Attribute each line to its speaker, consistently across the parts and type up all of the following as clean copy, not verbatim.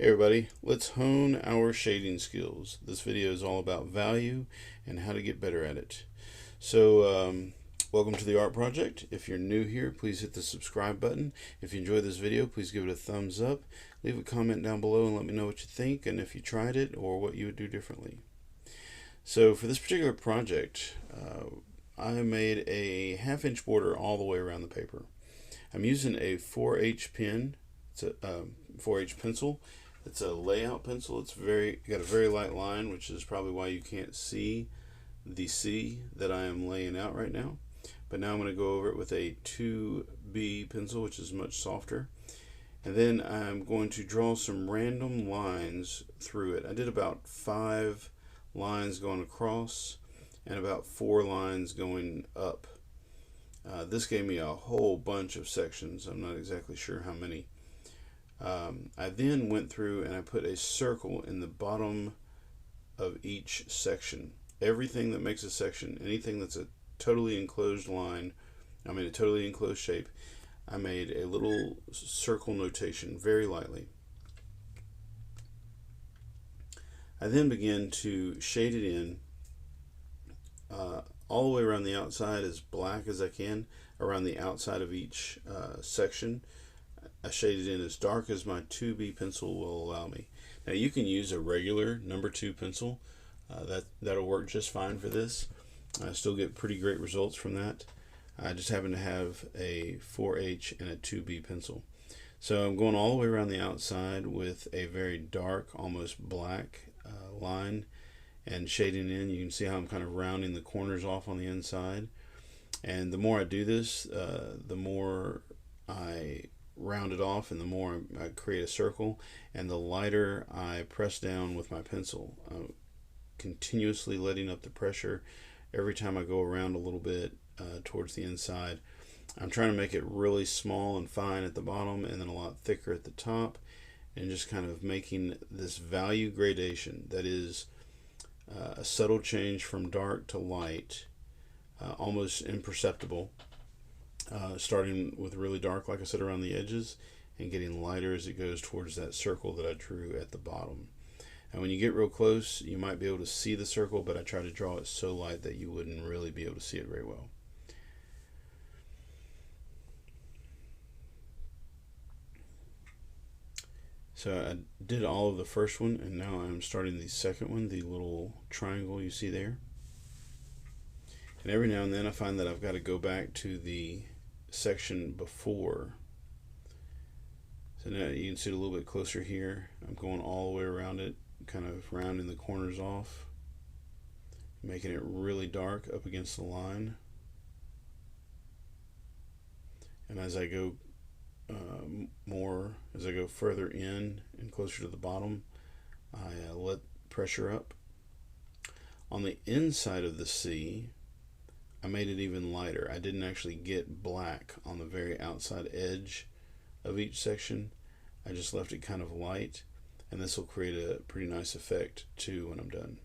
Speaker 1: Hey everybody, let's hone our shading skills. This video is all about value and how to get better at it. Welcome to the Art Project. If you're new here, please hit the subscribe button. If you enjoyed this video, please give it a thumbs up. Leave a comment down below and let me know what you think and if you tried it or what you would do differently. So for this particular project, I made a 1/2 inch border all the way around the paper. I'm using a 4H pen. It's a 4H pencil. It's a layout pencil. It's got a very light line, which is probably why you can't see the C that I am laying out right now. But now I'm going to go over it with a 2B pencil, which is much softer. And then I'm going to draw some random lines through it. I did about 5 lines going across and about 4 lines going up. This gave me a whole bunch of sections. I'm not exactly sure how many. I then went through and I put a circle in the bottom of each section. Everything that makes a section, anything that's a totally enclosed line, I made a totally enclosed shape, I made a little circle notation very lightly. I then began to shade it in all the way around the outside, as black as I can, around the outside of each section. I shaded in as dark as my 2B pencil will allow me. Now you can use a regular number 2 pencil. That'll work just fine for this. I still get pretty great results from that. I just happen to have a 4H and a 2B pencil. So I'm going all the way around the outside with a very dark, almost black line and shading in. You can see how I'm kind of rounding the corners off on the inside. And the more I do this, the more I round it off and the more I create a circle, and the lighter I press down with my pencil. I'm continuously letting up the pressure every time I go around a little bit towards the inside. I'm trying to make it really small and fine at the bottom and then a lot thicker at the top, and just kind of making this value gradation that is a subtle change from dark to light, almost imperceptible. Starting with really dark, like I said, around the edges, and getting lighter as it goes towards that circle that I drew at the bottom. And when you get real close, you might be able to see the circle, but I try to draw it so light that you wouldn't really be able to see it very well. So I did all of the first one, and now I'm starting the second one, the little triangle you see there. And every now and then I find that I've got to go back to the section before. So now you can see it a little bit closer here. I'm going all the way around it, kind of rounding the corners off, making it really dark up against the line. And as I go as I go further in and closer to the bottom, I let pressure up. On the inside of the C, I made it even lighter. I didn't actually get black on the very outside edge of each section. I just left it kind of light, and this will create a pretty nice effect too when I'm done.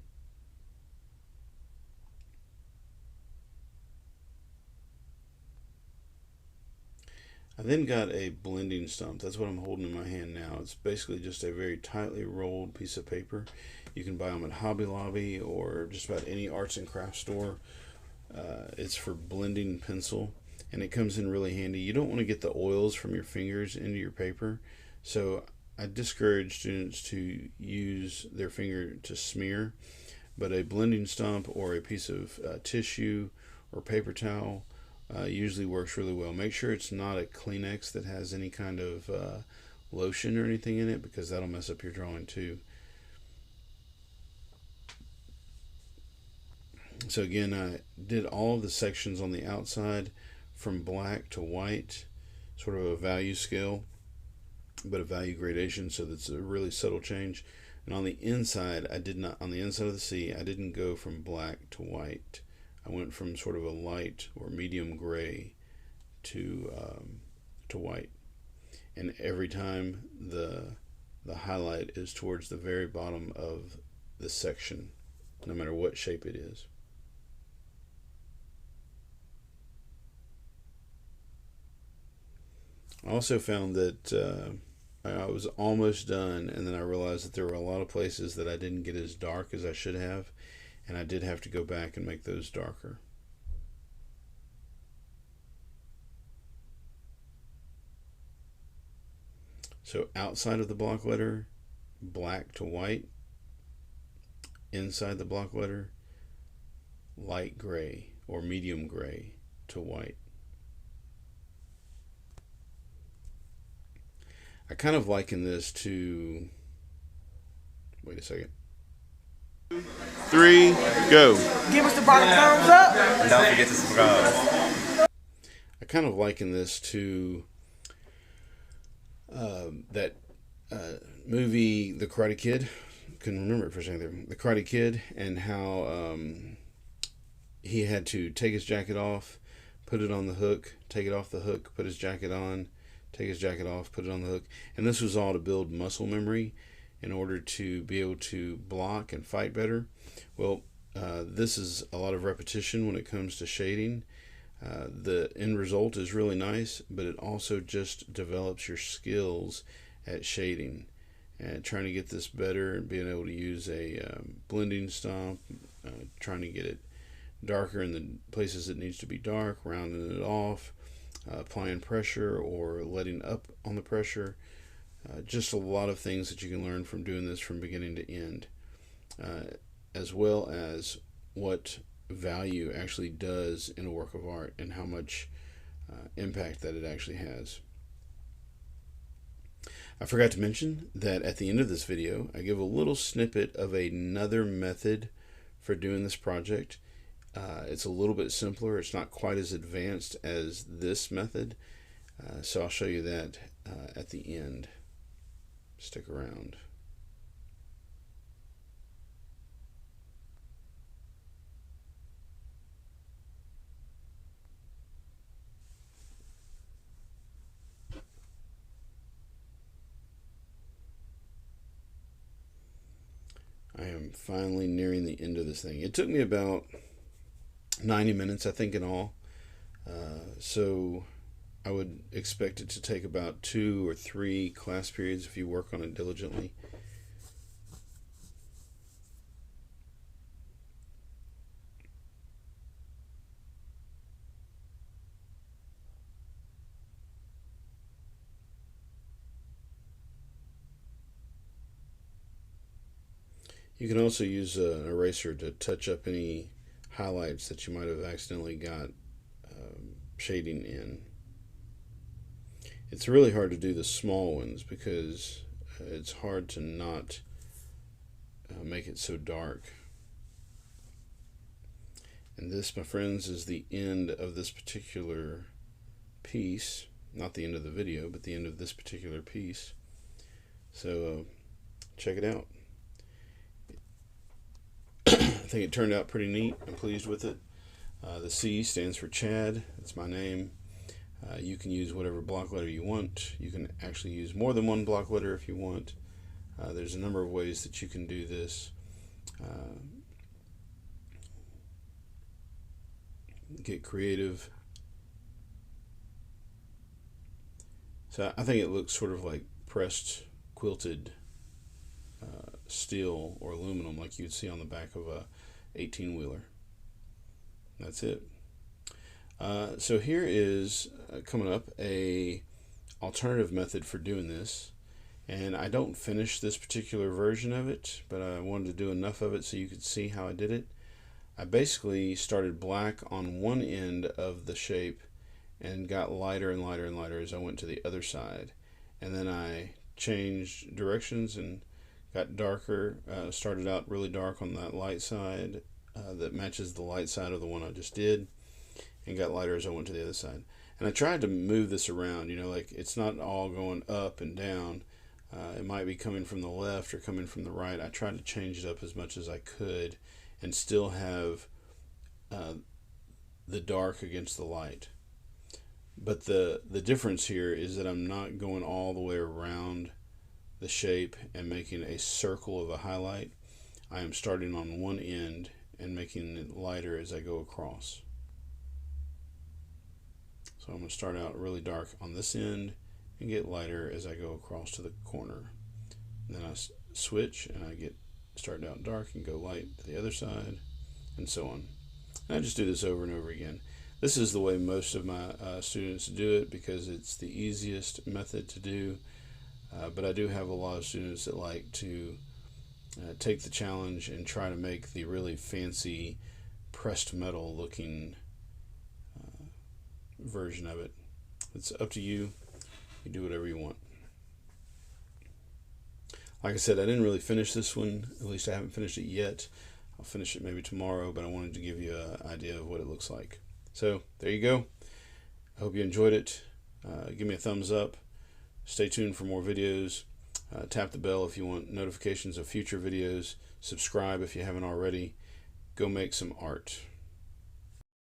Speaker 1: I then got a blending stump. That's what I'm holding in my hand now. It's basically just a very tightly rolled piece of paper. You can buy them at Hobby Lobby or just about any arts and crafts store. It's for blending pencil, and it comes in really handy. You don't want to get the oils from your fingers into your paper, so I discourage students to use their finger to smear, but a blending stump or a piece of tissue or paper towel usually works really well. Make sure it's not a Kleenex that has any kind of lotion or anything in it, because that'll mess up your drawing too. So again, I did all of the sections on the outside from black to white, sort of a value scale, but a value gradation, so that's a really subtle change. And on the inside, on the inside of the C, I didn't go from black to white. I went from sort of a light or medium gray to white. And every time the highlight is towards the very bottom of the section, no matter what shape it is. I also found that I was almost done, and then I realized that there were a lot of places that I didn't get as dark as I should have, and I did have to go back and make those darker. So outside of the block letter, black to white. Inside the block letter, light gray or medium gray to white. I kind of liken this to, wait a second. 3, go.
Speaker 2: Give us the bottom thumbs up.
Speaker 3: And don't forget to subscribe.
Speaker 1: I kind of liken this to that movie, The Karate Kid. Couldn't remember it for a second there. The Karate Kid, and how he had to take his jacket off, put it on the hook, take it off the hook, put his jacket on, take his jacket off, put it on the hook. And this was all to build muscle memory in order to be able to block and fight better. Well, this is a lot of repetition when it comes to shading. The end result is really nice, but it also just develops your skills at shading and trying to get this better and being able to use a blending stomp, trying to get it darker in the places it needs to be dark, rounding it off, applying pressure or letting up on the pressure. Just a lot of things that you can learn from doing this from beginning to end, as well as what value actually does in a work of art and how much impact that it actually has. I forgot to mention that at the end of this video, I give a little snippet of another method for doing this project. It's a little bit simpler. It's not quite as advanced as this method. So I'll show you that at the end. Stick around. I am finally nearing the end of this thing. It took me about 90 minutes, I think, in all. So I would expect it to take about 2 or 3 class periods if you work on it diligently. You can also use an eraser to touch up any highlights that you might have accidentally got shading in. It's really hard to do the small ones because it's hard to not make it so dark. And this, my friends, is the end of this particular piece. Not the end of the video, but the end of this particular piece. So check it out. I think it turned out pretty neat. I'm pleased with it. The C stands for Chad. That's my name. You can use whatever block letter you want. You can actually use more than one block letter if you want. There's a number of ways that you can do this. Get creative. So I think it looks sort of like pressed, quilted steel or aluminum like you'd see on the back of a 18-wheeler. That's it. So here is coming up a alternative method for doing this, and I don't finish this particular version of it, but I wanted to do enough of it so you could see how I did it. I basically started black on one end of the shape and got lighter and lighter and lighter as I went to the other side, and then I changed directions and got darker. Started out really dark on that light side that matches the light side of the one I just did, and got lighter as I went to the other side. And I tried to move this around, you know, like it's not all going up and down. It might be coming from the left or coming from the right. I tried to change it up as much as I could and still have the dark against the light. But the difference here is that I'm not going all the way around the shape and making a circle of a highlight. I am starting on one end and making it lighter as I go across. So I'm going to start out really dark on this end and get lighter as I go across to the corner. And then I switch and I start out dark and go light to the other side, and so on. And I just do this over and over again. This is the way most of my students do it because it's the easiest method to do. But I do have a lot of students that like to take the challenge and try to make the really fancy pressed metal looking version of it. It's up to you. You do whatever you want. Like I said, I didn't really finish this one. At least I haven't finished it yet. I'll finish it maybe tomorrow, but I wanted to give you an idea of what it looks like. So there you go. I hope you enjoyed it. Give me a thumbs up. Stay tuned for more videos. Tap the bell if you want notifications of future videos. Subscribe if you haven't already. Go make some art.